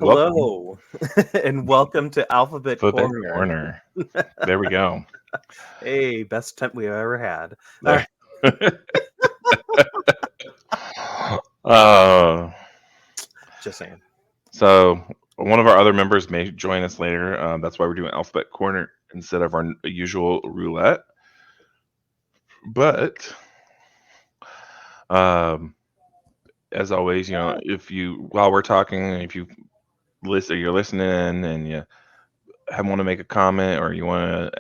Hello, and welcome to Alphabet Alphabet Corner. Corner. There we go. Hey, best tent we ever had. There. uh, Just saying. so one of our other members may join us later. That's why we're doing Alphabet Corner instead of our usual roulette. But um, as always, if you while we're talking, if you're listening and you want to make a comment or you want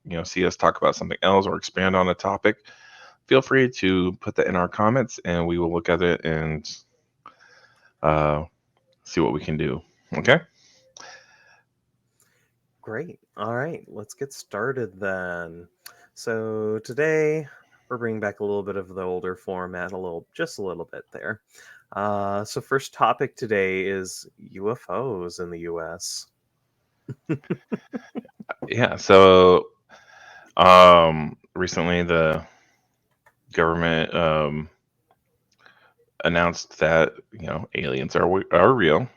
to see us talk about something else or expand on a topic, feel free to put that in our comments and we will look at it and see what we can do. Okay? Great. All right, let's get started then. So today we're bringing back a little bit of the older format, just a little bit there. So first topic today is UFOs in the U.S. Yeah. So recently the government announced that aliens are real.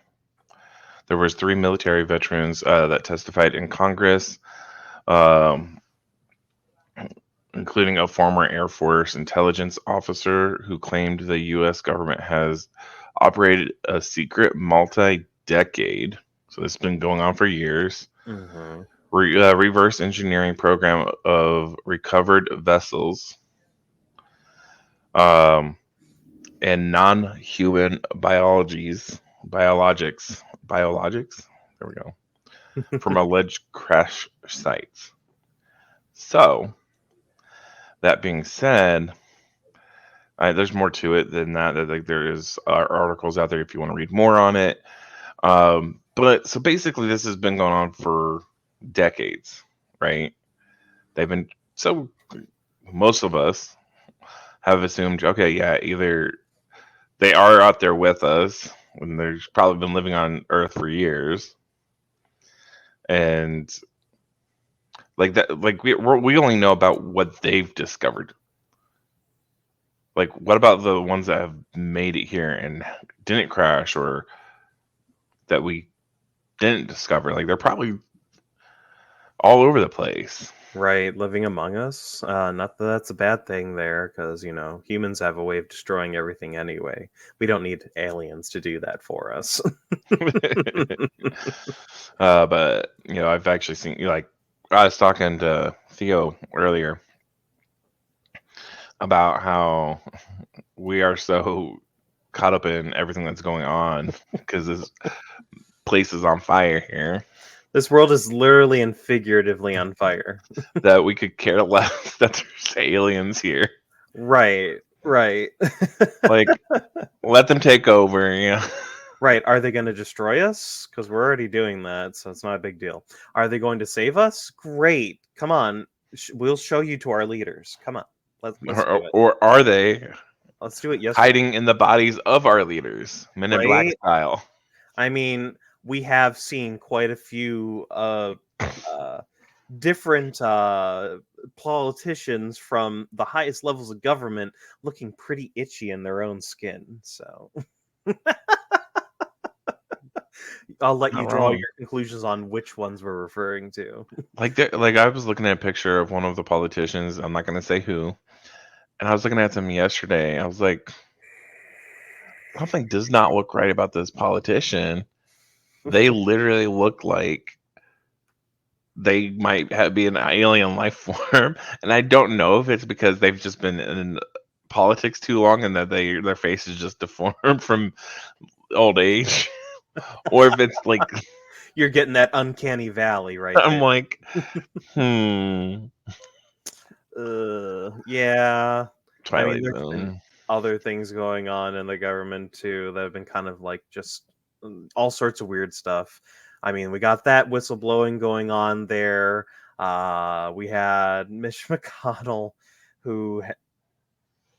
There was 3 military veterans that testified in Congress, um, including a former Air Force intelligence officer who claimed the U.S. government has operated a secret multi-decade, so this has been going on for years, Mm-hmm. reverse engineering program of recovered vessels um, and non-human biologics. There we go. From alleged crash sites. So, that being said, there's more to it than that. Like there is articles out there if you want to read more on it. But so basically, this has been going on for decades, right? They've been so most of us have assumed, okay, yeah, either they are out there with us, and they've probably been living on Earth for years, and like that, like we only know about what they've discovered. Like, what about the ones that have made it here and didn't crash, or that we didn't discover? Like, they're probably all over the place. Right, living among us. Not that that's a bad thing there, because, humans have a way of destroying everything anyway. We don't need aliens to do that for us. But, I've actually seen, like, I was talking to Theo earlier about how we are so caught up in everything that's going on because this place is on fire here. This world is literally and figuratively on fire. That we could care less that there's aliens here. Right. Like, let them take over, Right. Are they going to destroy us? Because we're already doing that, so it's not a big deal. Are they going to save us? Great. Come on. We'll show you to our leaders. Come on. Let's do it. Or are they Let's do it yesterday. hiding in the bodies of our leaders, Men in Black style? I mean, we have seen quite a few different politicians from the highest levels of government looking pretty itchy in their own skin. So I'll let you draw your conclusions on which ones we're referring to. Like I was looking at a picture of one of the politicians. I'm not going to say who. And I was looking at them yesterday. I was like, something does not look right about this politician. They literally look like they might be an alien life form. And I don't know if it's because they've just been in politics too long and that their face is just deformed from old age. Or if it's like... You're getting that uncanny valley right I'm there. like, yeah. Twilight there's Zone. been other things going on in the government too that have been kind of like just all sorts of weird stuff. I mean, we got that whistleblowing going on there. We had Mitch McConnell, who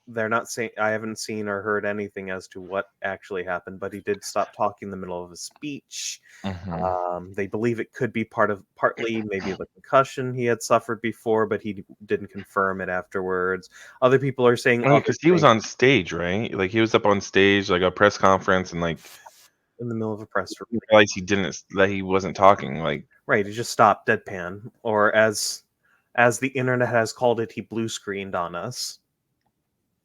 they're not saying, I haven't seen or heard anything as to what actually happened, but he did stop talking in the middle of his speech. Mm-hmm. They believe it could be partly maybe the concussion he had suffered before, but he didn't confirm it afterwards. Other people are saying because he was on stage, right? Like he was up on stage, like a press conference, and like in the middle of a press He realized that he wasn't talking. Like, right, he just stopped deadpan, or as the internet has called it, he blue screened on us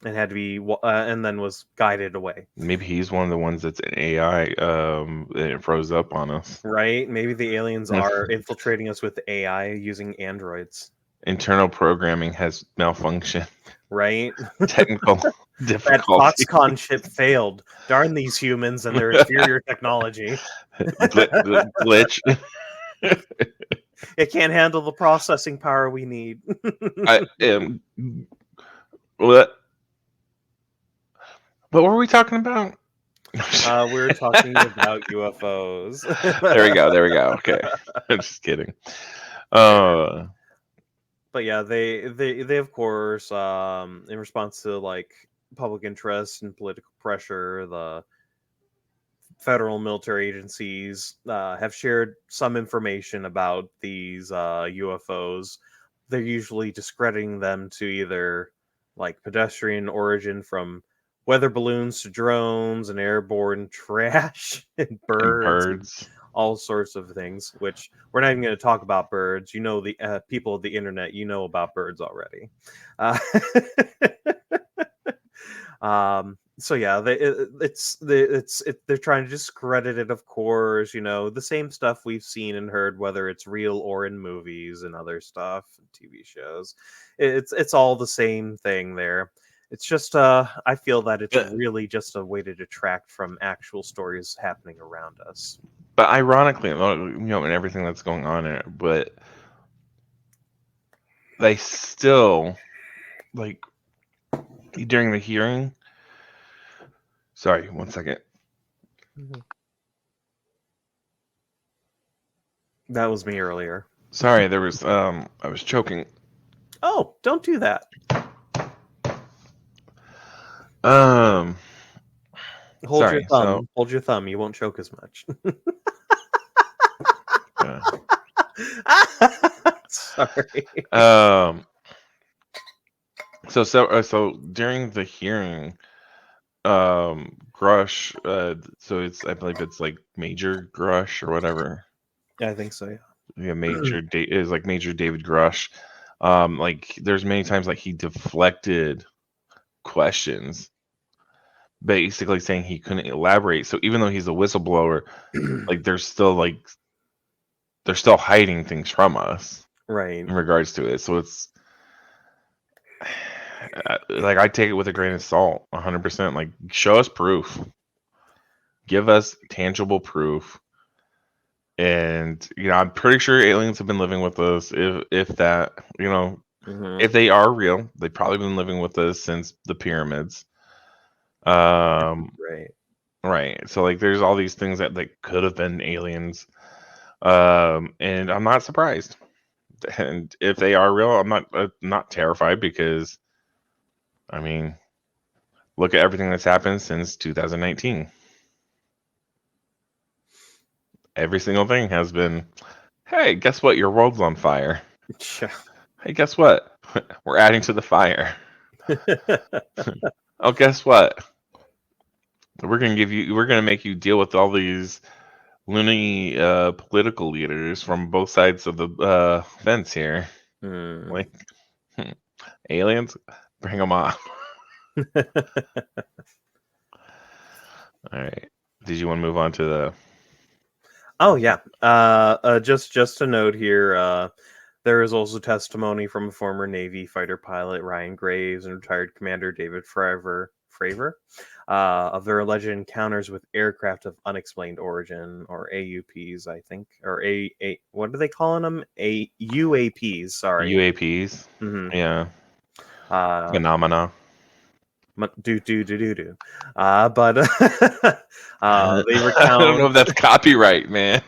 and had to be and then was guided away. maybe he's one of the ones that's an AI, and it froze up on us. Right? Maybe the aliens are infiltrating us with AI using androids. Internal programming has malfunctioned. Right? Technical That difficulty. Foxconn ship failed. Darn these humans and their inferior technology. Glitch. It can't handle the processing power we need. I am. What were we talking about? We're talking about UFOs. There we go. Okay, I'm just kidding. But yeah, they of course, in response to like public interest and political pressure, the federal military agencies have shared some information about these UFOs. They're usually discrediting them to either like pedestrian origin from weather balloons to drones and airborne trash and And birds and birds. all sorts of things, which we're not even going to talk about birds. You know, the people of the internet, you know about birds already. Uh, so yeah, they're trying to discredit it, of course. You know, the same stuff we've seen and heard, whether it's real or in movies and other stuff, and TV shows. It's all the same thing there. It's just I feel that it's really just a way to detract from actual stories happening around us. But ironically, and everything that's going on in it, but they still, like, during the hearing. Sorry, 1 second. That was me earlier. Sorry, there was I was choking. Oh, don't do that. Hold your Sorry. thumb. Hold your thumb. You won't choke as much. Sorry. So during the hearing, Grush, so I believe it's like Major Grush or whatever. Yeah, I think so. Yeah, is like Major David Grush. Like there's many times like he deflected questions, basically saying he couldn't elaborate. So even though he's a whistleblower, like they're still hiding things from us, right, in regards to it. So it's like I take it with a grain of salt, 100%. Like show us proof, give us tangible proof, and I'm pretty sure aliens have been living with us. If that, if they are real, they've probably been living with us since the pyramids. Right. So like, there's all these things that could have been aliens, and I'm not surprised. And if they are real, I'm not terrified, because, I mean, look at everything that's happened since 2019. Every single thing has been, hey, guess what? Your world's on fire. Hey, guess what? We're adding to the fire. Oh, guess what? We're gonna make you deal with all these loony political leaders from both sides of the fence here. Like, aliens, bring them on. All right. Did you want to move on to the? Oh yeah. Just a note here. There is also testimony from a former Navy fighter pilot, Ryan Graves, and retired Commander David Fravor, of their alleged encounters with aircraft of unexplained origin, or AUPs, I think, or what are they calling them? UAPs. Sorry. UAPs. Mm-hmm. Yeah. Phenomena. But they recount. I don't know if that's copyright, man.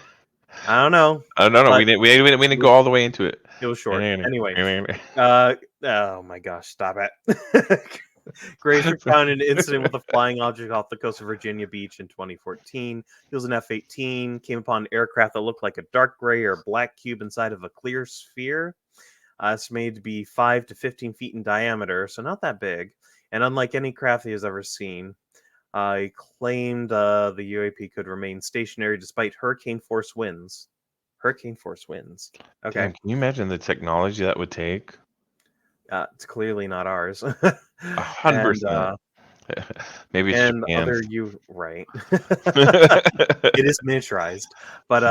I don't know. No. We didn't go all the way into it. It was short. Anyway. Oh my gosh! Stop it. Graves recounted an incident with a flying object off the coast of Virginia Beach in 2014. He was an F-18, came upon an aircraft that looked like a dark gray or black cube inside of a clear sphere. Estimated to be 5 to 15 feet in diameter, so not that big, and unlike any craft he has ever seen. He claimed the UAP could remain stationary despite hurricane force winds. Hurricane force winds. Okay. Damn, can you imagine the technology that would take? It's clearly not ours. 100%. Maybe it's And Japan's. other you right. It is miniaturized, but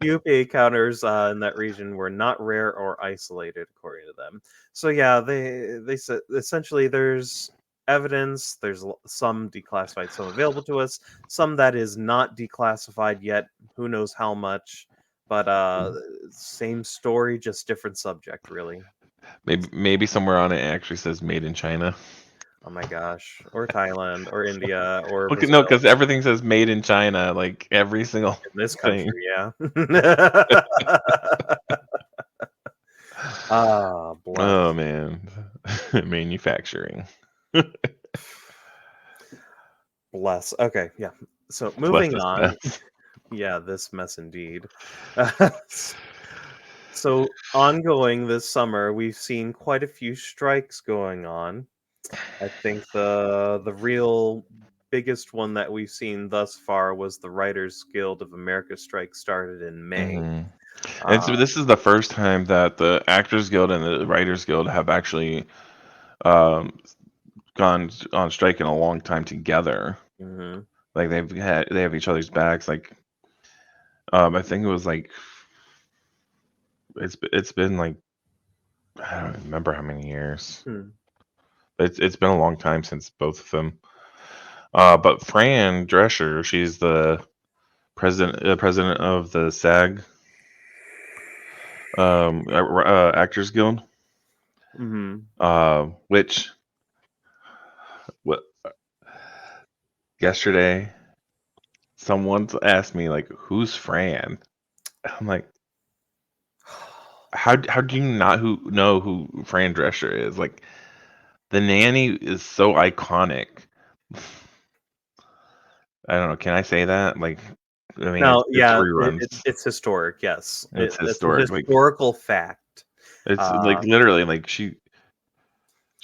UPA counters in that region were not rare or isolated, according to them. So yeah, they said essentially there's evidence. There's some declassified, some available to us, some that is not declassified yet. Who knows how much? But same story, just different subject, really. Maybe somewhere on it actually says made in China. Oh my gosh, or Thailand, or India, or Look, no, Brazil. because everything says made in China, like every single In this thing. country, yeah. Ah, bless. Oh man, manufacturing. Bless. Okay, yeah. So Bless moving this on. mess. Yeah, this mess indeed. So ongoing this summer, we've seen quite a few strikes going on. I think the real biggest one that we've seen thus far was the Writers Guild of America strike started in May. Hmm. And so Uh, this is the first time that the Actors Guild and the Writers Guild have actually um, gone on strike in a long time together. mhm. Like they have each other's backs. Like I think it was like it's been like I don't remember how many years. Hmm. It's been a long time since both of them. But Fran Drescher, she's the president of the SAG Actors Guild. Mhm. Which what yesterday someone asked me like, "Who's Fran?" I'm like, how do you not know who Fran Drescher is? Like, the nanny is so iconic. I don't know. Can I say that? Like, I mean, No, it's yeah, reruns. it's historic. Yes, It's it's a historic. Like, historical fact. it's like Uh, literally like she's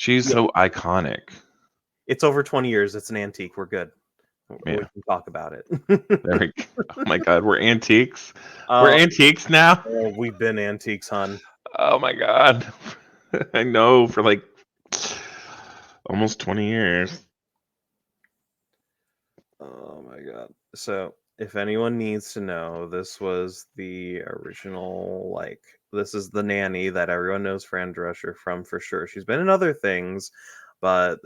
yeah, so iconic. it's over 20 years. It's an antique. We're good. We Yeah. can talk about it. There we go. Oh my God, we're antiques. We're uh, antiques now. oh, we've been antiques, hon. Oh my God. I know for like almost 20 years. Oh my god. So, if anyone needs to know, this was the original, like, this is the nanny that everyone knows Fran Drescher from for sure. She's been in other things, but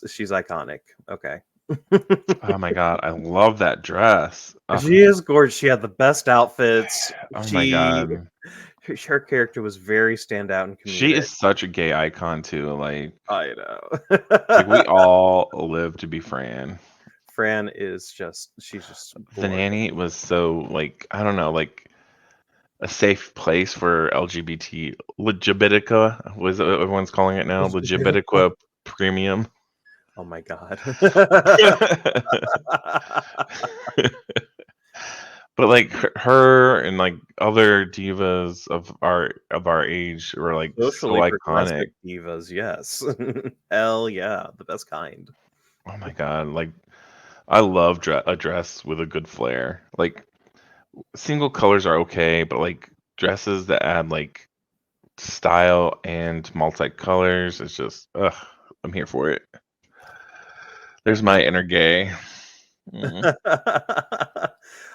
she's iconic. Okay. Oh my God, I love that dress. She is gorgeous. She had the best outfits. Oh my She God. her character was very standout and She comedic. is such a gay icon too. I know. Like we all live to be Fran. Fran is she's just The glorious. nanny was so like I don't know, like a safe place for LGBT Legibitica was what everyone's calling it now. Legibitica premium. Oh my god. But like her and like other divas of our age were like so Socially iconic. progressive divas, yes. Hell yeah, the best kind. Oh my God, like I love a dress with a good flair. Like single colors are okay, but like dresses that add like style and multicolors, it's just ugh, I'm here for it. There's my inner gay. Mm.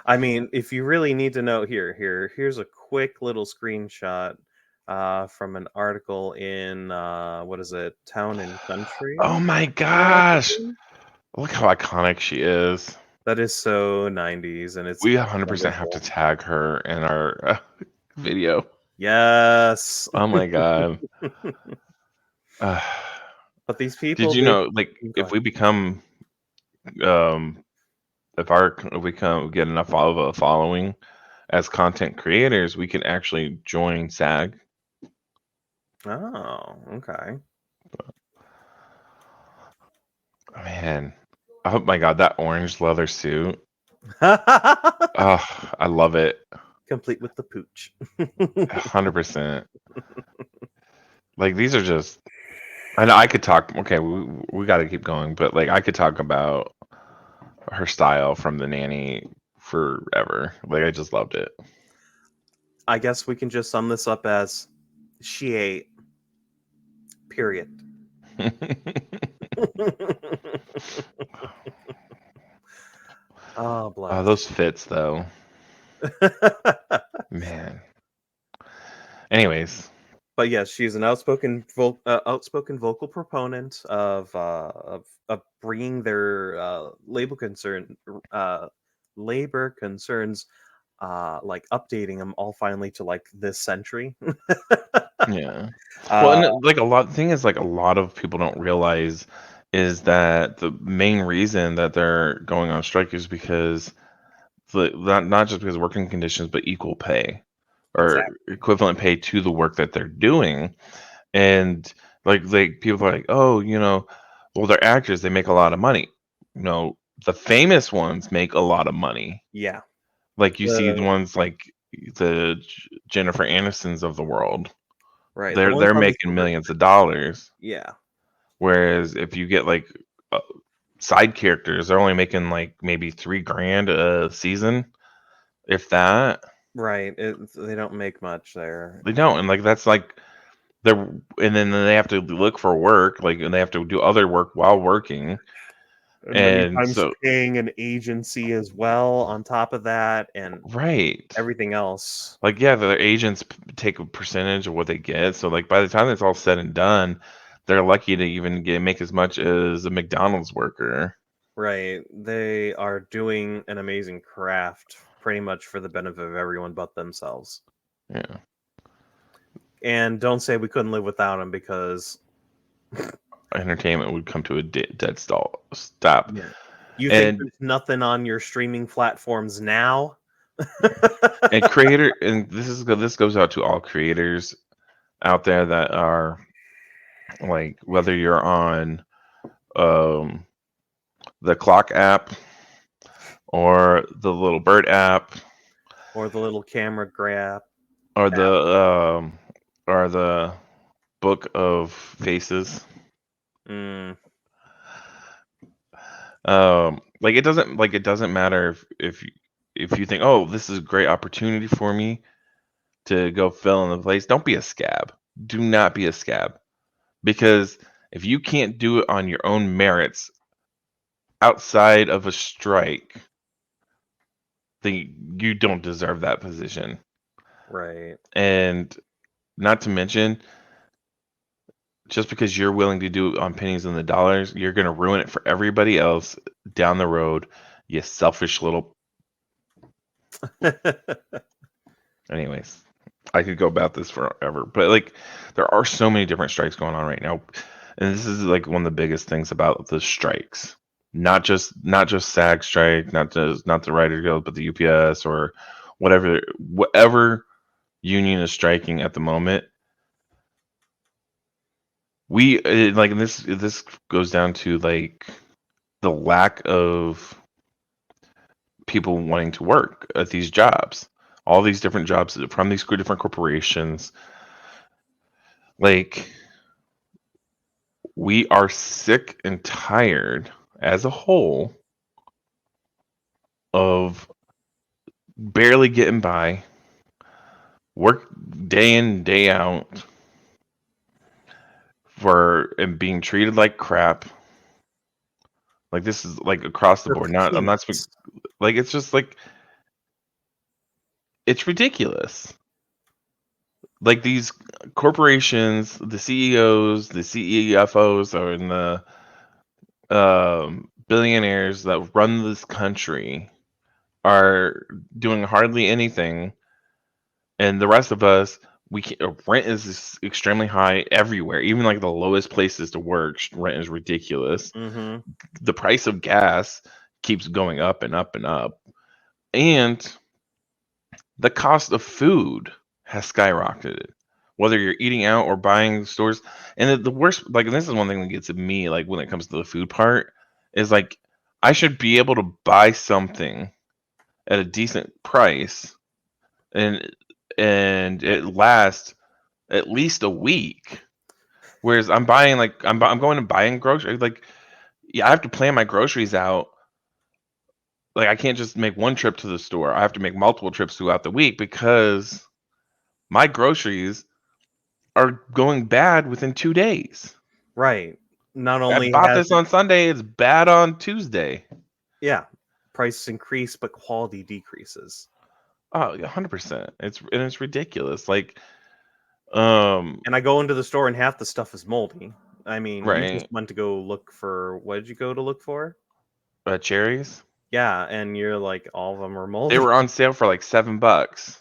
I mean, if you really need to know, here's a quick little screenshot from an article in what is it, Town and Oh Country my gosh. magazine? Look how iconic she is. That is so 90s and it's We 100% have to wonderful. tag her in our video. Yes. Oh my God. Uh, But these did people, you they know, like, go if we become, um, if we get enough of a following as content creators, we can actually join SAG. oh, okay. Man, oh my God, that orange leather suit. Oh, I love it. Complete with the pooch. 100%. Like, these are just, I know I could talk. Okay, we got to keep going, but like I could talk about her style from The Nanny forever. Like I just loved it. I guess we can just sum this up as she ate. Period. Oh, Oh, bless. those fits though, man. Anyways, But yes, she's an outspoken vocal proponent of bringing their labor concerns, like updating them all finally to like this century. yeah. Well, uh, and like thing is like a lot of people don't realize is that the main reason that they're going on strike is because not just because of working conditions, but equal pay or exactly. equivalent pay to the work that they're doing. And like people are like, oh, well, they're actors, they make a lot of money. The famous ones make a lot of money. Yeah. Like you see the The ones like the Jennifer Anistons of the world. right. The ones They're on the making silver. millions of dollars. Yeah. Whereas if you get like uh, side characters, they're only making like maybe $3,000 a season, if that. Right. They don't make much there. They don't, and like that's like they're, and then they have to look for work, like, and they have to do other work while working, And many and times so paying an agency as well on top of that and right, everything else. like yeah, their agents take a percentage of what they get, so like by the time it's all said and done, they're lucky to even make as much as a McDonald's worker. Right. They are doing an amazing craft pretty much for the benefit of everyone but themselves. Yeah, And don't say we couldn't live without them because entertainment would come to a dead stop. yeah. You think and there's nothing on your streaming platforms now? and creator, and this goes out to all creators out there that are like, whether you're on um the clock app or the little bird app Or the little camera grab. or the book of faces. Mm, Like it doesn't matter if you think, oh, this is a great opportunity for me to go fill in the place. Don't be a scab. Do not be a scab, because if you can't do it on your own merits outside of a strike, then you don't deserve that position. right. And not to mention, just because you're willing to do it on pennies on the dollars, you're going to ruin it for everybody else down the road. You selfish little. Anyways, I could go about this forever, but like, there are so many different strikes going on right now, and this is like one of the biggest things about the strikes. Not just SAG strike, not the Writers Guild, but the UPS or whatever union is striking at the moment. Like, and this goes down to like the lack of people wanting to work at these jobs, all these different jobs from these different corporations. Like, we are sick and tired as a whole of barely getting by, work day in, day out, and being treated like crap. Like, this is like across the For board. I'm not peanuts. like, it's just like, it's ridiculous. Like, these corporations, the CEOs, the CEFOs, or in the billionaires that run this country are doing hardly anything, and the rest of us, we can rent is extremely high everywhere. Even like the lowest places to work, rent is ridiculous. Mm-hmm. The price of gas keeps going up and up and up, and the cost of food has skyrocketed. Whether you're eating out or buying stores, and the worst, like, and this is one thing that gets at me, like when it comes to the food part, is like, I should be able to buy something at a decent price, and it lasts at least a week. Whereas I'm buying like I'm going and buying groceries. Like, yeah, I have to plan my groceries out. Like, I can't just make one trip to the store. I have to make multiple trips throughout the week because my groceries are going bad within 2 days. Right. Not I only bought has this on Sunday, it's bad on Tuesday. yeah, prices increase, but quality decreases. Oh, 100%. It's ridiculous. Like, And I go into the store and half the stuff is moldy. I mean, you just right, went to go look for what did you go to look for? cherries. Yeah, and you're like, all of them are They moldy. were on sale for like $7,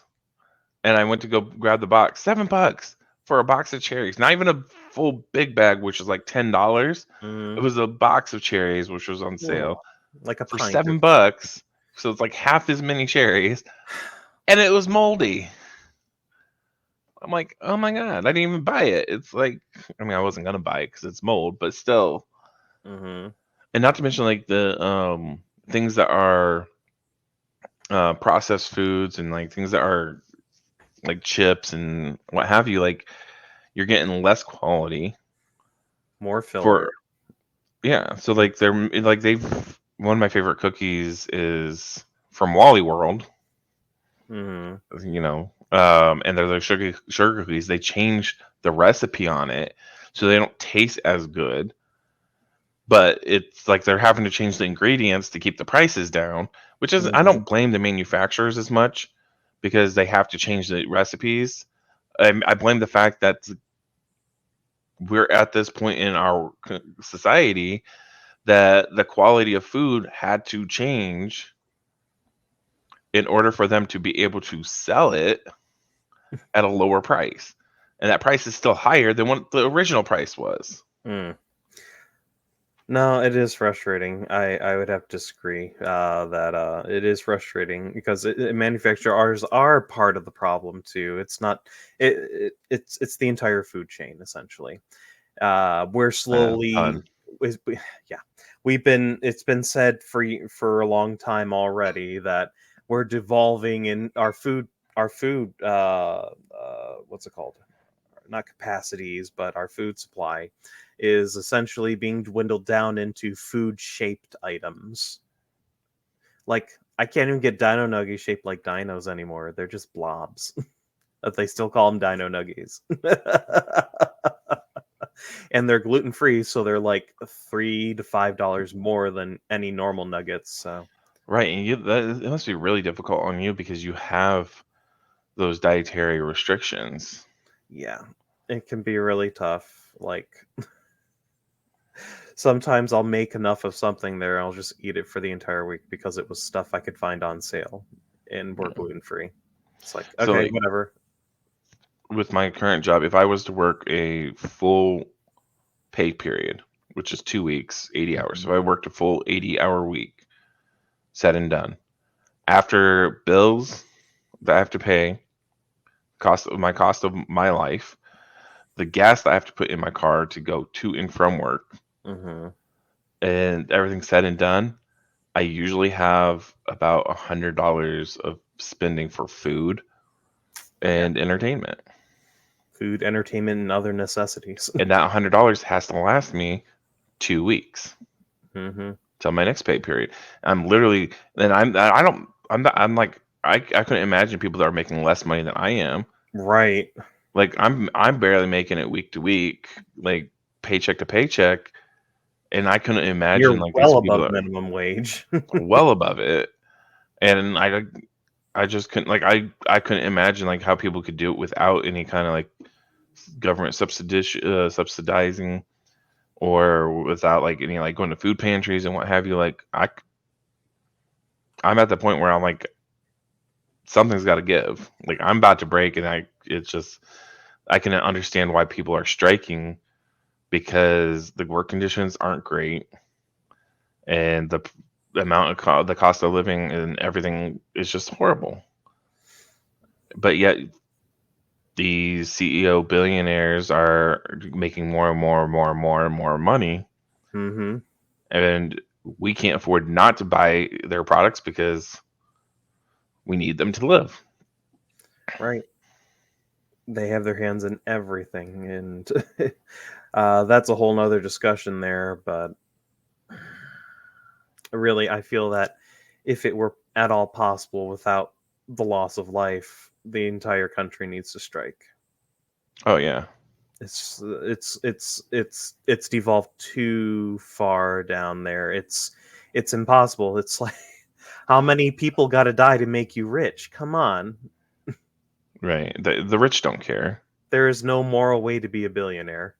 and I went to go grab the box. $7 for a box of cherries. Not even a full big bag, which is like $10. It Mm, was a box of cherries, which was on oh, sale like a for pint or $7. So it's like half as many cherries, and it was moldy. I'm like, oh my god, I didn't even buy it. It's like, I mean, I wasn't gonna buy it because it's mold, but still. mm-hmm. And not to mention like the things that are processed foods and like things that are like chips and what have you. Like, you're getting less quality More filler. for, yeah. So like they've one of my favorite cookies is from Wally World, Mm-hmm. and they're sugar cookies. They changed the recipe on it so they don't taste as good, but it's like they're having to change the ingredients to keep the prices down, which is, I Mm-hmm. don't blame the manufacturers as much because they have to change the recipes. I blame the fact that we're at this point in our society that the quality of food had to change in order for them to be able to sell it at a lower price. And that price is still higher than what the original price was. Mm. No, it is frustrating. I would have to disagree that it is frustrating because manufacturers are part of the problem too. It's not it's the entire food chain essentially. We're slowly Done. yeah, we've been it's been said for a long time already that we're devolving in our food what's it called, not capacities, but our food supply is essentially being dwindled down into food shaped items. Like, I can't even get dino nuggies shaped like dinos anymore. They're just blobs. But they still call them dino nuggies. And they're gluten free, so they're like $3 to $5 more than any normal nuggets. So Right. And it must be really difficult on you because you have those dietary restrictions. yeah, it can be really tough. Like, sometimes I'll make enough of something there, I'll just eat it for the entire week because it was stuff I could find on sale and we're gluten free. It's like, So, okay, like, whatever. with my current job, if I was to work a full pay period, which is 2 weeks, 80 hours, Mhm. so I worked a full 80-hour week, said and done. After bills that I have to pay, cost of my life, the gas that I have to put in my car to go to and from work, Mhm. and everything said and done, I usually have about $100 of spending for food Yeah, and entertainment. food, entertainment, and other necessities. And that $100 has to last me 2 weeks Mhm. till my next pay period. I'm literally, and I don't, I'm not, I'm like, I couldn't imagine people that are making less money than I am. Right. Like, I'm barely making it week to week, like paycheck to paycheck, and I couldn't imagine You're like these well people above are minimum wage. well above it. And I just couldn't, like, I couldn't imagine like how people could do it without any kind of like government subsidizing, or without like any like going to food pantries and what have you. Like, I'm at the point where I'm like, something's got to give. Like, I'm about to break, and it's just, I can understand why people are striking because the work conditions aren't great, and the amount of the cost of living and everything is just horrible. But yet these CEO billionaires are making more and more and more and more and more money, Mhm. and we can't afford not to buy their products because we need them to live. Right. They have their hands in everything, and that's a whole nother discussion there. But really, I feel that if it were at all possible without the loss of life, the entire country needs to strike. Oh yeah. It's devolved too far down there. It's impossible. It's like, how many people got to die to make you rich? Come on. Right. The rich don't care. There is no moral way to be a billionaire.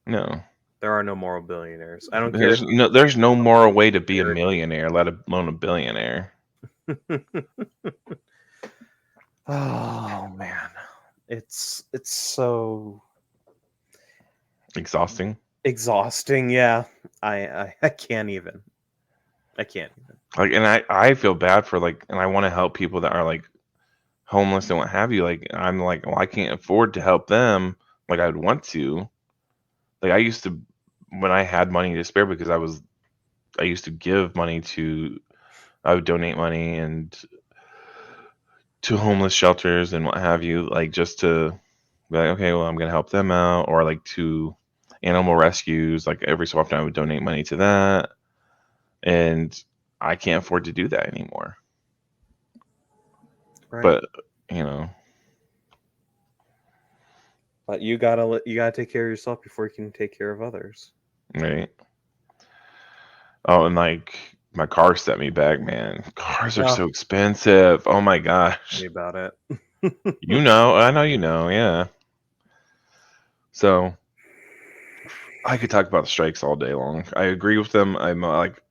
No. There are no moral billionaires. I don't care if There's no moral way to be a you're millionaire, let alone a billionaire. Oh man. It's so Exhausting. exhausting. Yeah. I can't even. I can't even. Like, and I feel bad for like, and I want to help people that are like homeless and what have you. Like, I'm like, well, I can't afford to help them like I would want to. Like, I used to, when I had money to spare, because I used to give money to, I would donate money and to homeless shelters and what have you, like just to be like, okay, well, I'm gonna help them out, or like to animal rescues. Like every so often, I would donate money to that, and I can't afford to do that anymore. Right. But you know, But you gotta take care of yourself before you can take care of others. right? Oh, and like my car set me back, man. Cars are Yeah. so expensive. Oh my Tell gosh. me about it. You know, I know you know, yeah. So I could talk about strikes all day long. I agree with them. I'm like,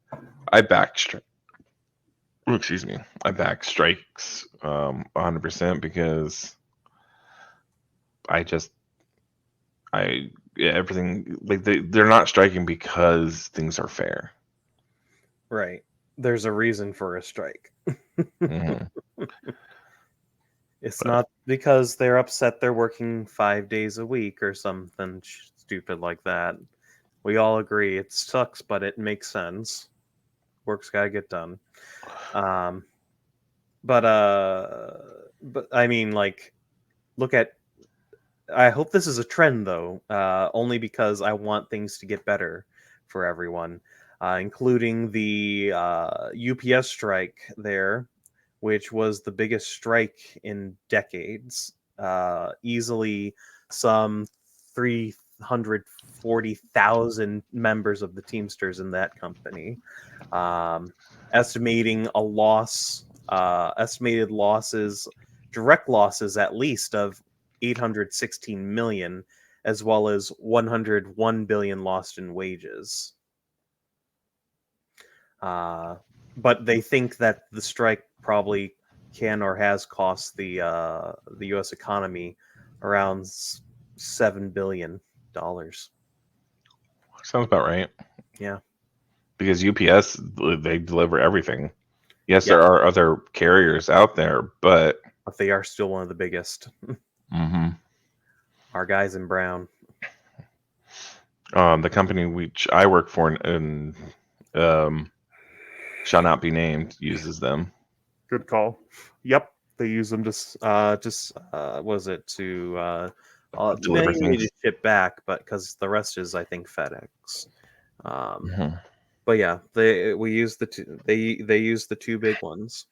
I back strike. Excuse me. I back strikes 100% because I just I yeah, everything like they're not striking because things are fair. Right. There's a reason for a strike. Hmm. It's But not because they're upset they're working 5 days a week or something stupid like that. We all agree it sucks, but it makes sense. Work's gotta get done. Um, but I mean, like, look at. I hope this is a trend though, only because I want things to get better for everyone, including the UPS strike there, which was the biggest strike in decades. Easily some 340,000 members of the Teamsters in that company, um, estimating a loss, estimated losses, direct losses at least of 816 million, as well as 101 billion lost in wages. Uh, but they think that the strike probably can or has cost the U.S. economy around $7 billion. sounds about right. Yeah, Because UPS they deliver everything. Yes, yeah, there are other carriers out there, but but they are still one of the biggest. mhm. Our guys in brown. The company which I work for and um, shall not be named uses them. Good call. Yep, they use them just was it to Deliver mainly to things. ship back, but because the rest is I think FedEx. Um, Hmm. but yeah, we use the two. They use the two big ones.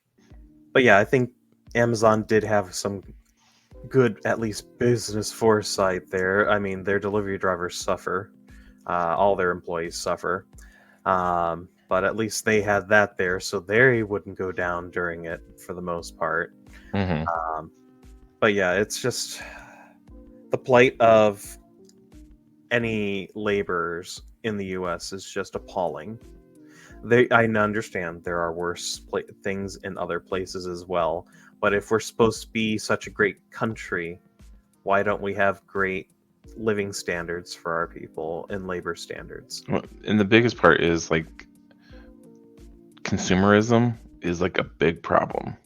But yeah, I think Amazon did have some good, at least business foresight there. I mean, their delivery drivers suffer. All their employees suffer. But at least they had that there, so they wouldn't go down during it for the most part. Hmm. Um, but yeah, it's just the plight of any laborers in the U.S. is just appalling. I understand there are worse things in other places as well, but if we're supposed to be such a great country, why don't we have great living standards for our people and labor standards? And the biggest part is like consumerism is like a big problem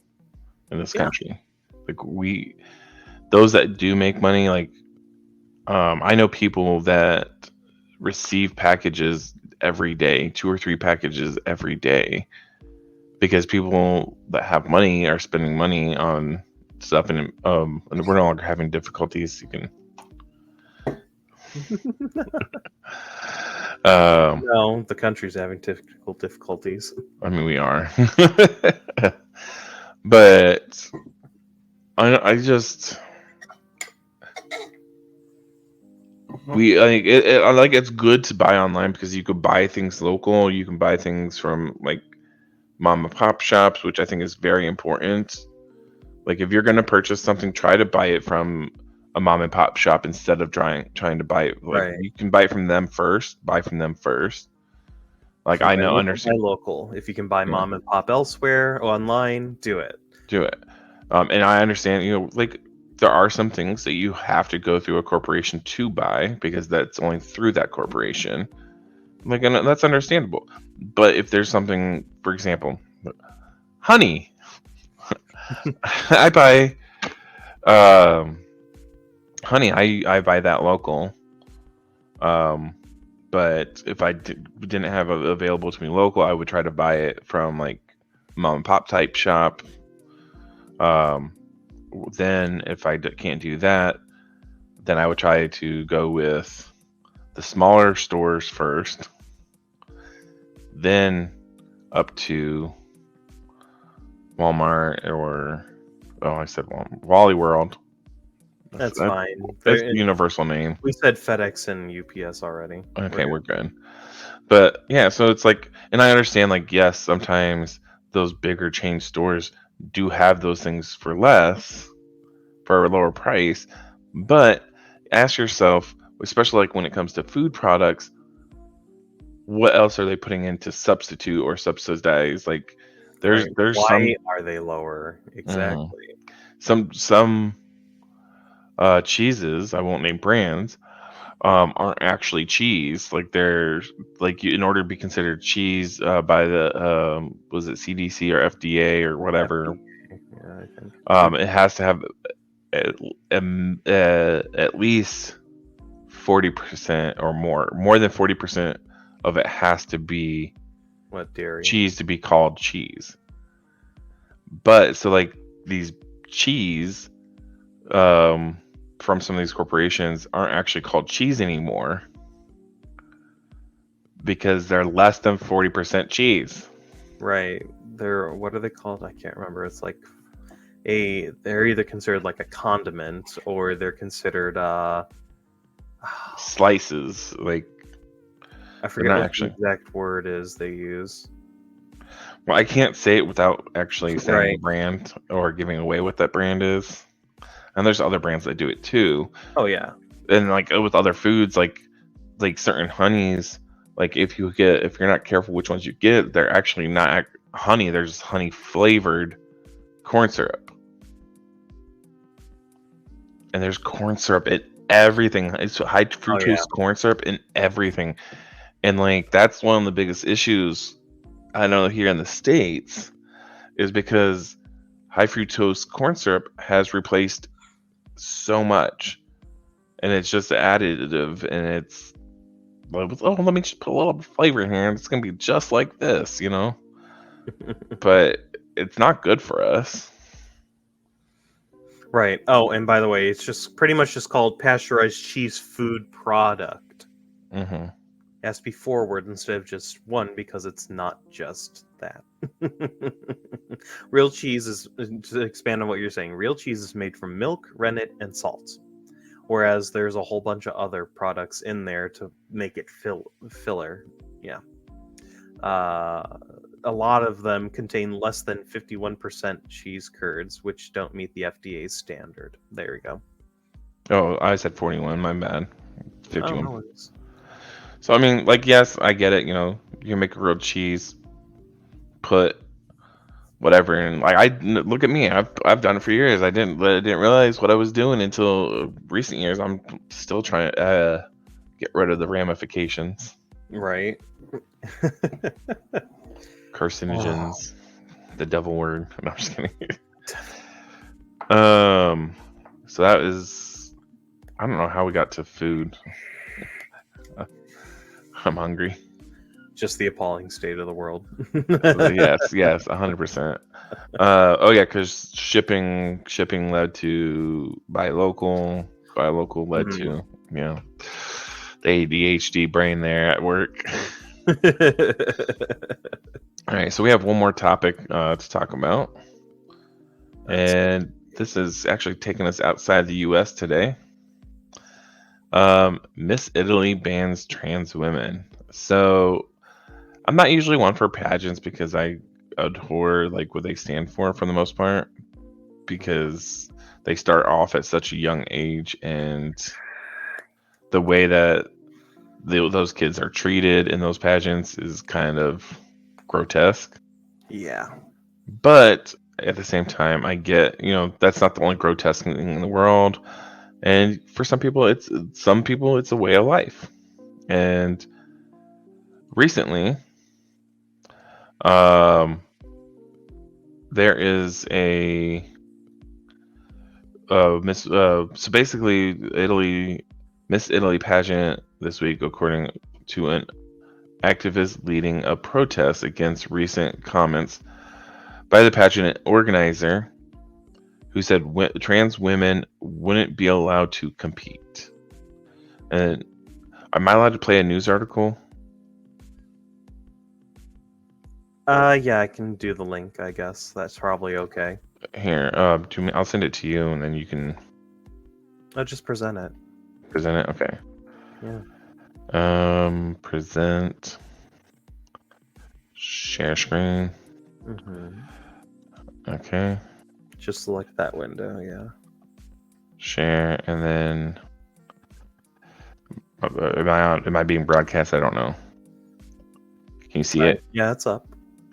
in this Yeah, country. Like those that do make money, like I know people that receive packages every day, 2 or 3 packages every day, because people that have money are spending money on stuff, and we're no longer having difficulties. You can. No, the country's having technical difficulties. I mean, we are, but I just we like I like it's good to buy online because you could buy things local. You can buy things from like mom and pop shops, which I think is very important. Like if you're going to purchase something, try to buy it from a mom and pop shop instead of trying to buy it. Like Right. you can buy it from them first. Buy from them first. Like So I buy know, local, buy understand. local. If you can buy Yeah, mom and pop elsewhere online, do it. do it. And I understand. Like there are some things that you have to go through a corporation to buy because that's only through that corporation. Like, and that's understandable. But if there's something, for example, honey, I buy. Honey, I buy that local. But if I didn't have it available to me local, I would try to buy it from like mom and pop type shop. Then if I can't do that, then I would try to go with the smaller stores first, then up to Walmart or I said Wally World. That's fine. That's the universal name. We said FedEx and UPS already. Okay, we're good. But yeah, so it's like, and I understand, like, yes, sometimes those bigger chain stores do have those things for less, for a lower price. But ask yourself, especially like when it comes to food products, what else are they putting in to substitute or subsidize? Like, there's why are they lower? Exactly. some cheeses, I won't name brands, aren't actually cheese. Like they're like in order to be considered cheese by the was it CDC or FDA or whatever, Yeah, I think. it has to have at least 40% or more than 40% of it has to be What dairy? cheese to be called cheese. But so like these cheese from some of these corporations aren't actually called cheese anymore because they're less than 40% cheese. Right. What are they called? I can't remember. It's like they're either considered like a condiment or they're considered slices. Like I forget what actually the exact word is they use. Well, I can't say it without actually saying Right. the brand or giving away what that brand is. And there's other brands that do it too. Oh yeah. And like with other foods, like certain honeys, like if you're not careful which ones you get, they're actually not honey. They're just honey flavored corn syrup. And there's corn syrup in everything. It's high fructose corn syrup in everything. And like that's one of the biggest issues I know here in the States is because high fructose corn syrup has replaced so much, and it's just additive, and it's like, oh, let me just put a little flavor in here and it's gonna be just like this, but it's not good for us. Right. Oh, and by the way, it's just pretty much just called pasteurized cheese food product. Mm-hmm. It has to be forward instead of just one because it's not just that. Real cheese is, to expand on what you're saying, real cheese is made from milk, rennet, and salt. Whereas there's a whole bunch of other products in there to make it filler. Yeah. A lot of them contain less than 51% cheese curds, which don't meet the FDA's standard. There we go. Oh, I said 41. My bad. 51. Oh, no worries. So I mean, like, yes, I get it. You can make a grilled cheese, put whatever, and like look at me. I've done it for years. I didn't realize what I was doing until recent years. I'm still trying to get rid of the ramifications. Right. Carcinogens, the devil word. No, I'm just kidding. So that is, I don't know how we got to food. I'm hungry. just the appalling state of the world. Yes, 100%. Oh yeah, because shipping led to buy local led Mhm. to the ADHD brain there at work. All right, so we have one more topic to talk about, and this is actually taking us outside the U.S. today. Miss Italy bans trans women. So I'm not usually one for pageants because I adore like what they stand for the most part, because they start off at such a young age, and the way that those kids are treated in those pageants is kind of grotesque. Yeah. But at the same time, I get, that's not the only grotesque thing in the world. And for some people, it's a way of life. And recently, there is a so basically Miss Italy pageant this week, according to an activist leading a protest against recent comments by the pageant organizer, who said trans women wouldn't be allowed to compete. And am I allowed to play a news article? Yeah, I can do the link, I guess. That's probably okay. Here, I'll send it to you, and then you can I'll just present it. present it. Okay. Yeah. Present. Share screen. Okay. Just select that window, yeah. Share, and then am I being broadcast? I don't know. Can you see it? Yeah, it's up.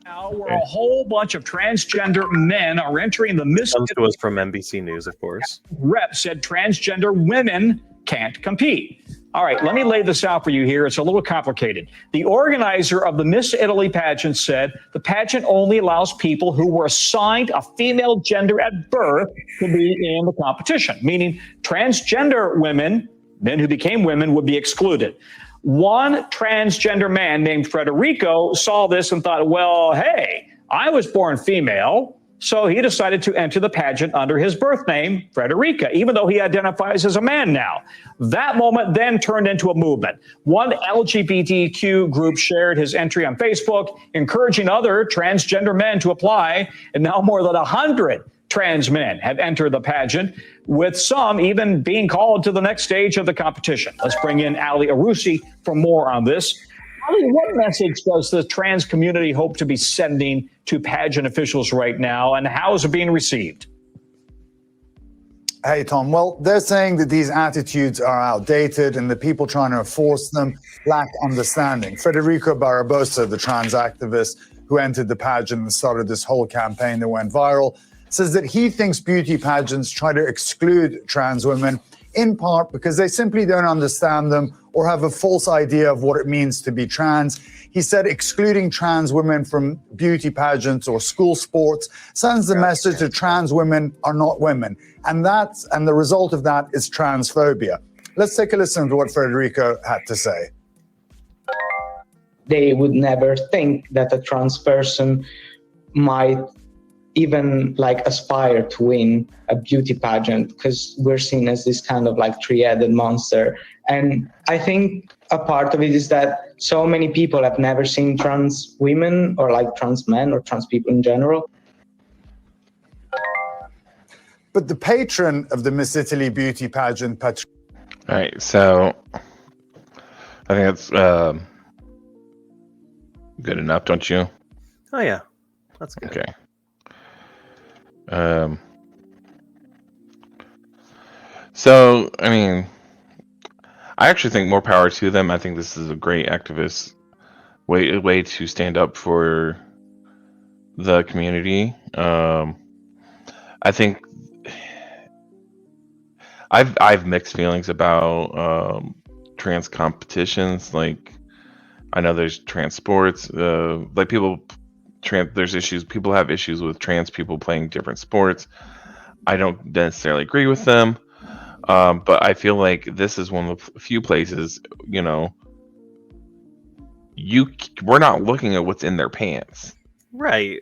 Now, where a whole bunch of transgender men are entering the Miss Comes to us from NBC News, of course. Rep said transgender women can't compete. All right, let me lay this out for you here. It's a little complicated. The organizer of the Miss Italy pageant said the pageant only allows people who were assigned a female gender at birth to be in the competition, meaning transgender women, men who became women, would be excluded. One transgender man named Federico saw this and thought, well, hey, I was born female, so he decided to enter the pageant under his birth name, Frederica, even though he identifies as a man now. That moment then turned into a movement. One LGBTQ group shared his entry on Facebook, encouraging other transgender men to apply, and now more than 100 trans men have entered the pageant, with some even being called to the next stage of the competition. Let's bring in Ali Arusi for more on this. Ali, what message does the trans community hope to be sending to pageant officials right now, and how is it being received? Hey, Tom. Well, they're saying that these attitudes are outdated and the people trying to enforce them lack understanding. Federico Barbosa, the trans activist who entered the pageant and started this whole campaign that went viral, says that he thinks beauty pageants try to exclude trans women, in part because they simply don't understand them or have a false idea of what it means to be trans. He said excluding trans women from beauty pageants or school sports sends the message that trans women are not women. And the result of that is transphobia. Let's take a listen to what Federico had to say. They would never think that a trans person might even aspire to win a beauty pageant, because we're seen as this kind of three-headed monster. And I think a part of it is that so many people have never seen trans women or trans men or trans people in general. But the patron of the Miss Italy beauty pageant, all right, so I think that's good enough, don't you? Oh yeah, that's good. Okay. So, I mean, I actually think more power to them. I think this is a great activist way to stand up for the community. I think I've mixed feelings about trans competitions. I know there's trans sports. There's issues. People have issues with trans people playing different sports. I don't necessarily agree with them, but I feel like this is one of the few places, you we're not looking at what's in their pants. Right.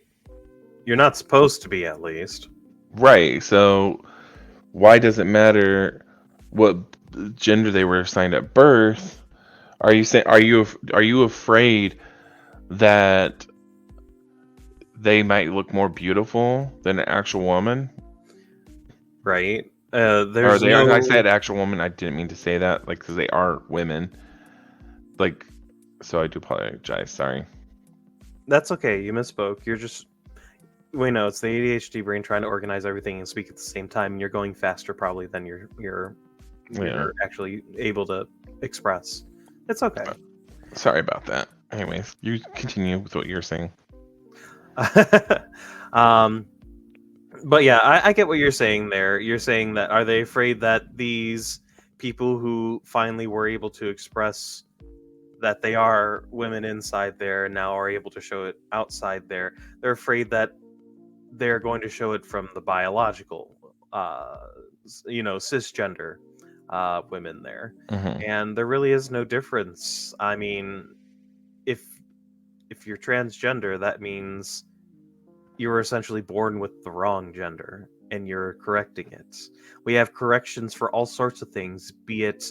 You're not supposed to be, at least. Right. So why does it matter what gender they were assigned at birth? Are you saying are you afraid that they might look more beautiful than an actual woman? Right. Or There's they no. I said actual woman. I didn't mean to say that, like, because they are women. Like, so I do apologize. Sorry. That's okay. You misspoke. You're just. We know it's the ADHD brain trying to organize everything and speak at the same time, and you're going faster probably than you're actually able to express. It's okay. Sorry about that. Anyways, you continue with what you're saying. But yeah, I get what you're saying there. You're saying that are they afraid that these people who finally were able to express that they are women inside there and now are able to show it outside there, they're afraid that they're going to show it from the biological, cisgender women there. Mm-hmm. And there really is no difference. I mean, if you're transgender, that means you were essentially born with the wrong gender and you're correcting it. We have corrections for all sorts of things, be it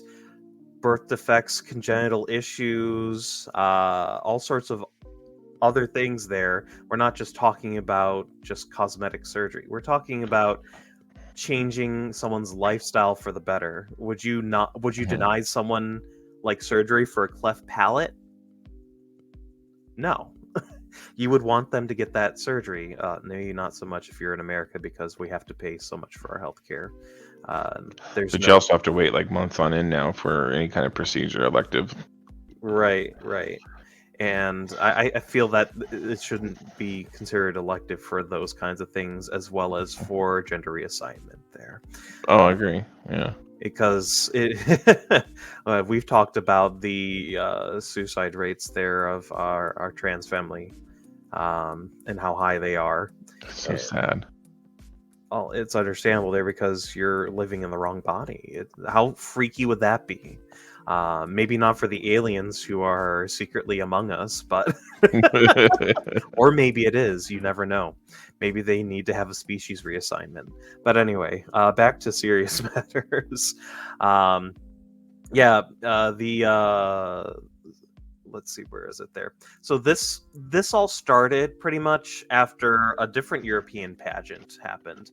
birth defects, congenital issues, all sorts of other things there. We're not just talking about just cosmetic surgery. We're talking about changing someone's lifestyle for the better. Would you deny someone like surgery for a cleft palate? No. You would want them to get that surgery. Maybe not so much if you're in America because we have to pay so much for our healthcare. But you also have to wait like months on end now for any kind of procedure elective. Right. And I feel that it shouldn't be considered elective for those kinds of things, as well as for gender reassignment there. Oh, I agree. Yeah. Because we've talked about the suicide rates there of our trans family and how high they are. So sad. Well, it's understandable there because you're living in the wrong body. How freaky would that be? Maybe not for the aliens who are secretly among us, but or maybe it is. You never know. Maybe they need to have a species reassignment. But anyway, back to serious matters. Let's see, where is it there? So this all started pretty much after a different European pageant happened.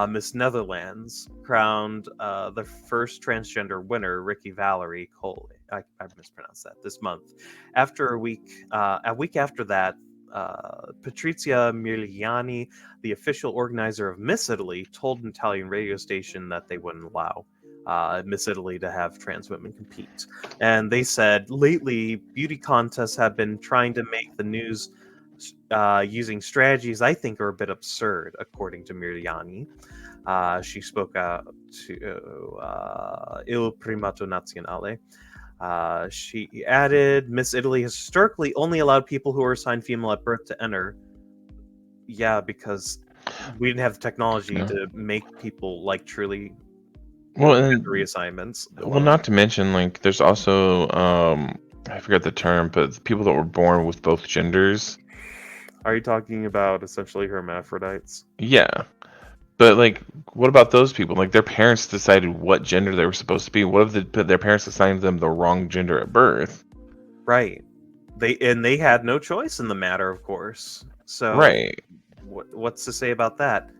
Miss Netherlands crowned the first transgender winner, Ricky Valerie Cole. I mispronounced that. This month, after a week after that, Patrizia Miliani, the official organizer of Miss Italy, told an Italian radio station that they wouldn't allow Miss Italy to have trans women compete. And they said, lately, beauty contests have been trying to make the news using strategies I think are a bit absurd, according to Miriani. She spoke out to Il Primato Nazionale. She added, Miss Italy has historically only allowed people who are assigned female at birth to enter. Yeah, because we didn't have the technology to make people like truly reassignments. Well, not to mention, like, there's also I forget the term, but people that were born with both genders. Are you talking about essentially hermaphrodites? Yeah. But, like, what about those people? Like, their parents decided what gender they were supposed to be. What if their parents assigned them the wrong gender at birth? Right. They had no choice in the matter, of course. So, right. What's to say about that?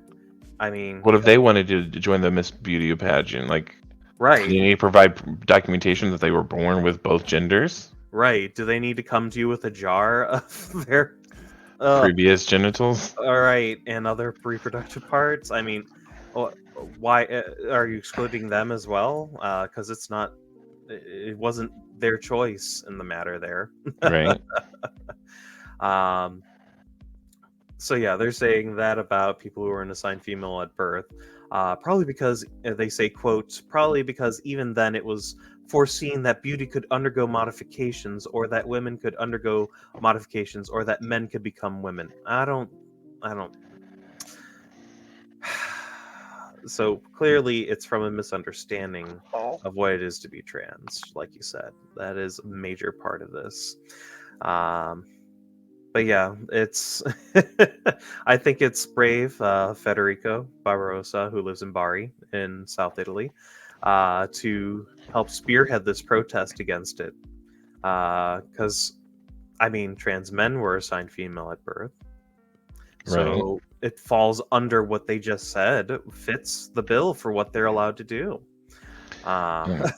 I mean, what if they wanted to join the Miss Beauty pageant? Like, right? Do they need to provide documentation that they were born with both genders? Right. Do they need to come to you with a jar of their previous genitals? All right, and other reproductive parts. I mean, why are you excluding them as well? Because it wasn't their choice in the matter there. Right. So yeah, they're saying that about people who are an assigned female at birth. Probably because they say, quote, probably because even then it was foreseen that beauty could undergo modifications, or that women could undergo modifications, or that men could become women. I don't. So clearly it's from a misunderstanding of what it is to be trans, like you said. That is a major part of this. But yeah, it's I think it's brave, Federico Barbarossa, who lives in Bari in South Italy, to help spearhead this protest against it. Because, I mean, trans men were assigned female at birth. So it falls under what they just said, fits the bill for what they're allowed to do. Yeah.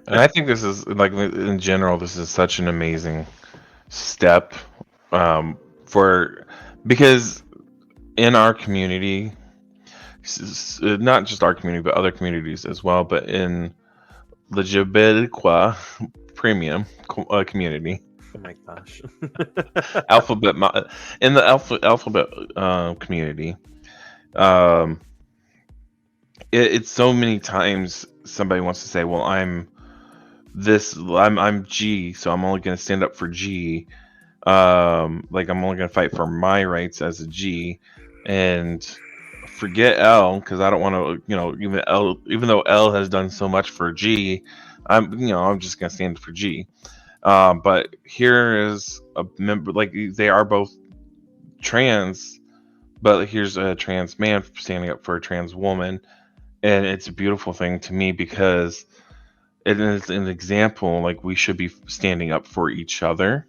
And I think this is, like, in general, this is such an amazing step because in our community, not just our community, but other communities as well, but in the Jabberqua premium community, Oh my gosh. in the alphabet community, it's so many times somebody wants to say, well, I'm G, so I'm only going to stand up for G. Like, I'm only going to fight for my rights as a G, and forget L, because I don't want to, even though L has done so much for G, I'm just going to stand for G. But here is a member, like, they are both trans, but here's a trans man standing up for a trans woman, and it's a beautiful thing to me because it is an example, like, we should be standing up for each other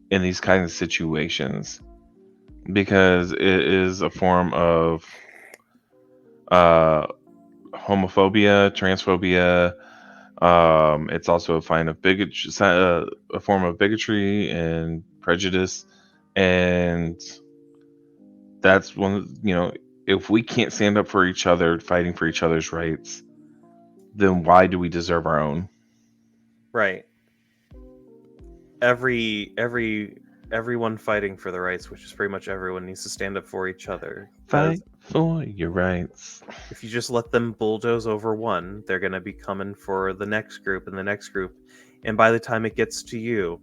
in these kinds of situations, because it is a form of homophobia, transphobia. It's also a form of bigotry and prejudice, and that's if we can't stand up for each other, fighting for each other's rights, then why do we deserve our own? Right. Everyone fighting for the rights, which is pretty much everyone, needs to stand up for each other. Fight for your rights. If you just let them bulldoze over one, they're going to be coming for the next group and the next group. And by the time it gets to you,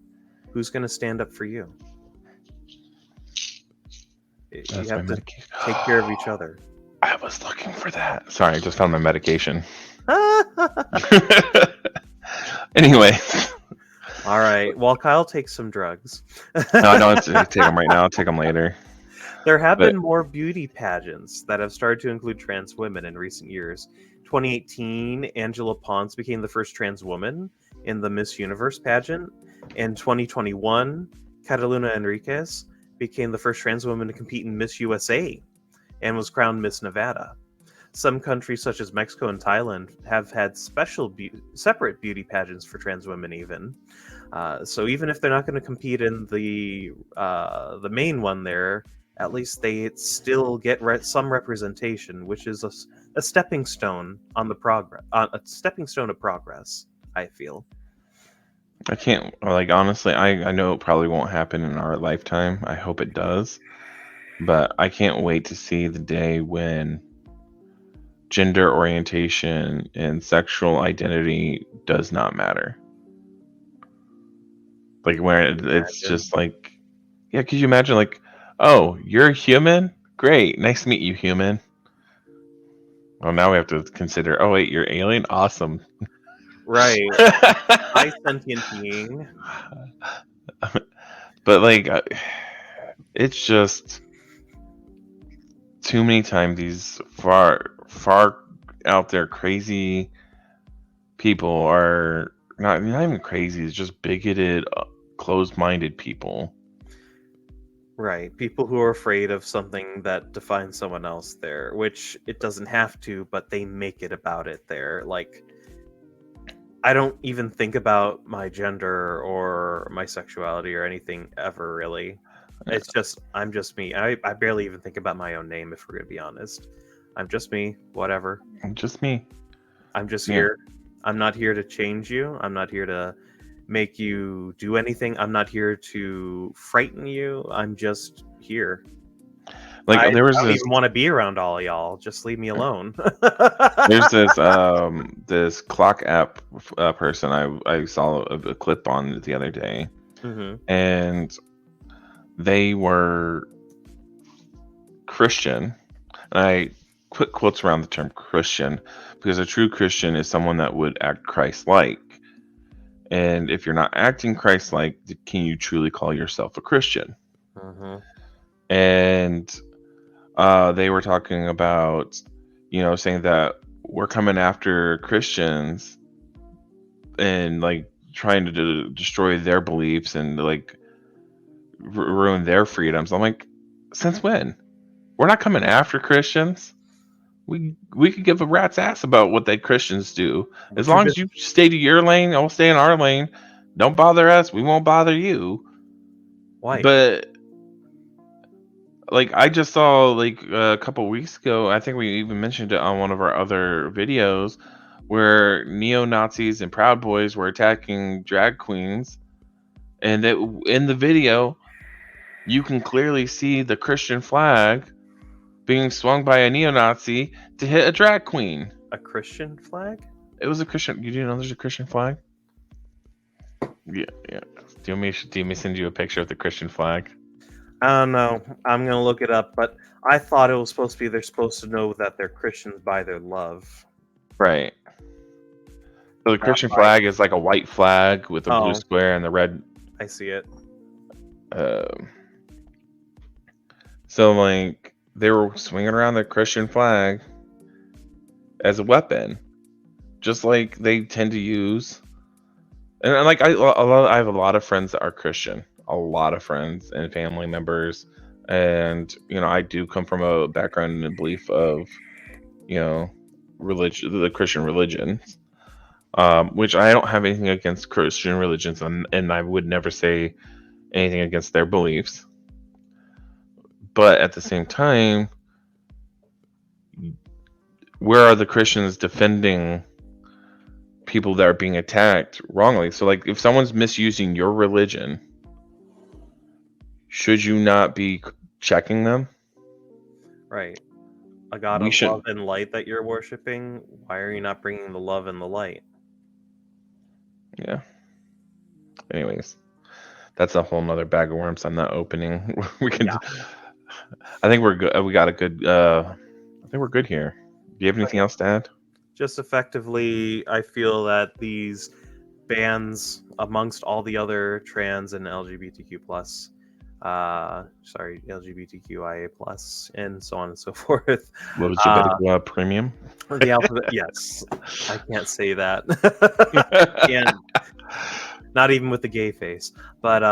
who's going to stand up for you? You have to take care of each other. I was looking for that. Sorry, I just found my medication. Anyway. All right. While Kyle takes some drugs. No, I don't take them right now. I'll take them later. There have been more beauty pageants that have started to include trans women in recent years. 2018, Angela Ponce became the first trans woman in the Miss Universe pageant. In 2021, Catalina Enriquez became the first trans woman to compete in Miss USA and was crowned Miss Nevada. Some countries, such as Mexico and Thailand, have had separate beauty pageants for trans women even. So even if they're not going to compete in the main one there, at least they still get some representation, which is a stepping stone on the progress. A stepping stone of progress, I feel. I can't, like, honestly, I know it probably won't happen in our lifetime. I hope it does. But I can't wait to see the day when gender orientation and sexual identity does not matter. Like, where it's just like, yeah, could you imagine, like, oh, you're a human? Great. Nice to meet you, human. Well, now we have to consider, oh, wait, you're alien? Awesome. Right. Hi, sentient being. But, like, it's just too many times these far out there crazy people are not even crazy, it's just bigoted, closed-minded people. Right. People who are afraid of something that defines someone else there, which it doesn't have to, but they make it about it there. Like, I don't even think about my gender or my sexuality or anything ever, really. It's just, I'm just me. I barely even think about my own name, if we're going to be honest. I'm just me, whatever. I'm just me. I'm just here. I'm not here to change you. I'm not here to make you do anything. I'm not here to frighten you. I'm just here. Like, I don't even want to be around all y'all. Just leave me alone. There's this clock app person I saw a clip on the other day, and they were Christian. And I put quotes around the term Christian because a true Christian is someone that would act Christ-like. And if you're not acting Christ-like, can you truly call yourself a Christian? Mm-hmm. And they were talking about, saying that we're coming after Christians and like trying to destroy their beliefs and like ruin their freedoms. I'm like, since when? We're not coming after Christians. We could give a rat's ass about what they Christians do. As long as you stay to your lane, I'll stay in our lane. Don't bother us. We won't bother you. Why? But like I just saw like a couple weeks ago, I think we even mentioned it on one of our other videos, where neo-Nazis and Proud Boys were attacking drag queens, and in the video you can clearly see the Christian flag being swung by a neo-Nazi to hit a drag queen. A Christian flag? It was a Christian. You didn't know there's a Christian flag? Yeah. Do you want me to send you a picture of the Christian flag? I don't know. I'm gonna look it up, but I thought it was supposed to be they're supposed to know that they're Christians by their love. Right. So the Christian flag is like a white flag with a blue square and the red. I see it. So like they were swinging around the Christian flag as a weapon, just like they tend to use. And like I have a lot of friends that are Christian, a lot of friends and family members, and I do come from a background and belief of religion, the Christian religions, which I don't have anything against Christian religions, and I would never say anything against their beliefs. But at the same time, where are the Christians defending people that are being attacked wrongly? So like if someone's misusing your religion, should you not be checking them? Right. A God of love and light that you're worshiping, why are you not bringing the love and the light? Yeah. Anyways, that's a whole nother bag of worms I'm not opening. We can I think we're good. We got a good I think we're good here. Do you have anything else to add? Just effectively, I feel that these bans amongst all the other trans and LGBTQ plus, LGBTQIA plus, and so on and so forth. LGBTQ premium. The alphabet, yes. I can't say that. Not even with the gay face, but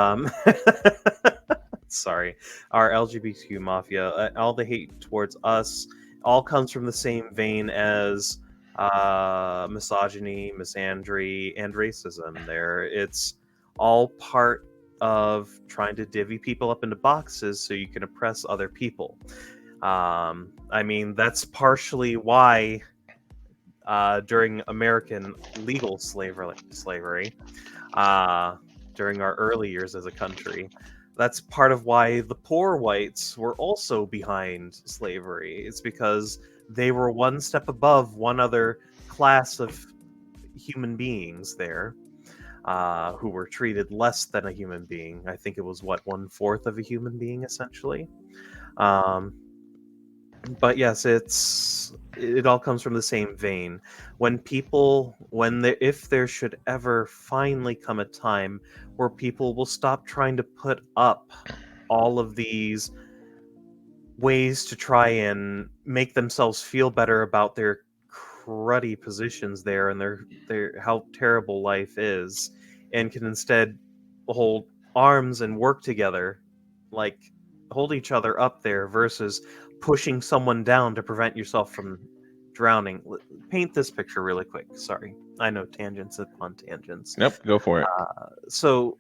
sorry. Our LGBTQ mafia, all the hate towards us, all comes from the same vein as misogyny, misandry, and racism. It's all part of trying to divvy people up into boxes so you can oppress other people. I mean, that's partially why during American legal slavery, during our early years as a country, that's part of why the poor whites were also behind slavery. It's because they were one step above one other class of human beings there, who were treated less than a human being. I think it was 1/4 of a human being, essentially. But yes, it all comes from the same vein. If there should ever finally come a time where people will stop trying to put up all of these ways to try and make themselves feel better about their cruddy positions there and their how terrible life is, and can instead hold arms and work together, like hold each other up there versus pushing someone down to prevent yourself from drowning. Paint this picture really quick. Sorry, I know tangents upon tangents. Nope, go for it. So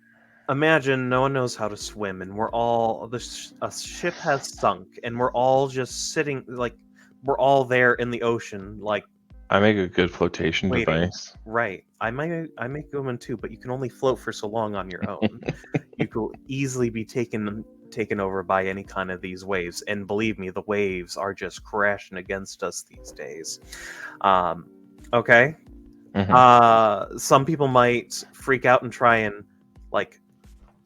imagine no one knows how to swim, and a ship has sunk, and we're all just sitting, like we're all there in the ocean, like. I make a good flotation device. Right. I make one too, but you can only float for so long on your own. You could easily be taken over by any kind of these waves, and believe me, the waves are just crashing against us these days. Okay. Mm-hmm. Some people might freak out and try and like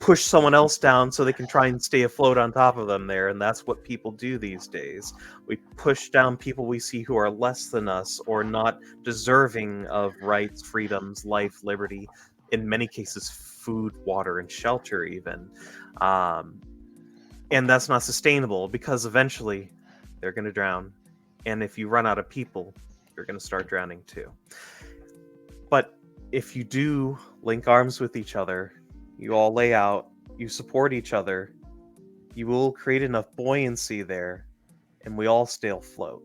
push someone else down so they can try and stay afloat on top of them there, and that's what people do these days. We push down people we see who are less than us or not deserving of rights, freedoms, life, liberty, in many cases, food, water, and shelter even. And that's not sustainable because eventually they're going to drown. And if you run out of people, you're going to start drowning too. But if you do link arms with each other, you all lay out, you support each other, you will create enough buoyancy there, and we all stay afloat.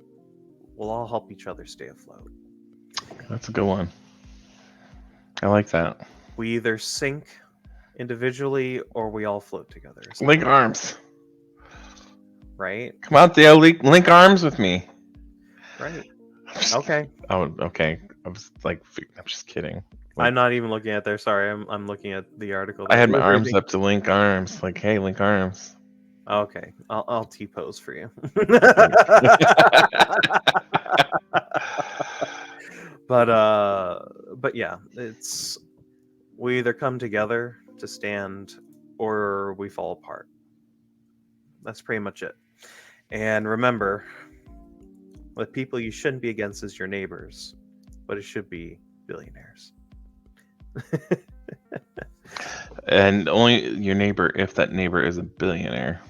We'll all help each other stay afloat. That's a good one. I like that. We either sink individually or we all float together. Link arms. Right? Come out, Theo. Link arms with me. Right. Okay. Oh, okay. I'm just kidding. I'm not even looking at there. Sorry, I'm looking at the article. I had my you're arms reading. up to link arms. Like, hey, link arms. Okay, I'll T-pose for you. But yeah, it's we either come together to stand or we fall apart. That's pretty much it. And remember, the people you shouldn't be against is your neighbors, but it should be billionaires. And only your neighbor if that neighbor is a billionaire.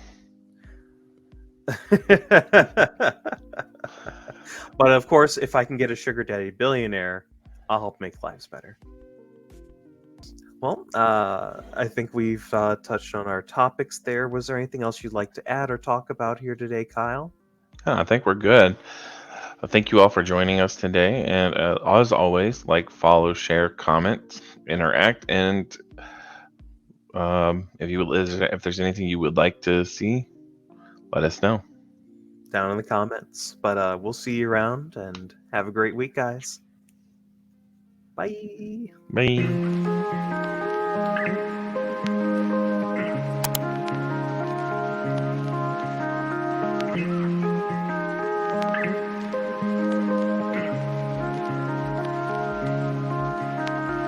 But of course, if I can get a sugar daddy billionaire, I'll help make lives better. Well, I think we've touched on our topics there. Was there anything else you'd like to add or talk about here today, Kyle? I think we're good. Thank you all for joining us today. And as always, like, follow, share, comment, interact. And if there's anything you would like to see, let us know. Down in the comments. But we'll see you around and have a great week, guys. Bye. Bye.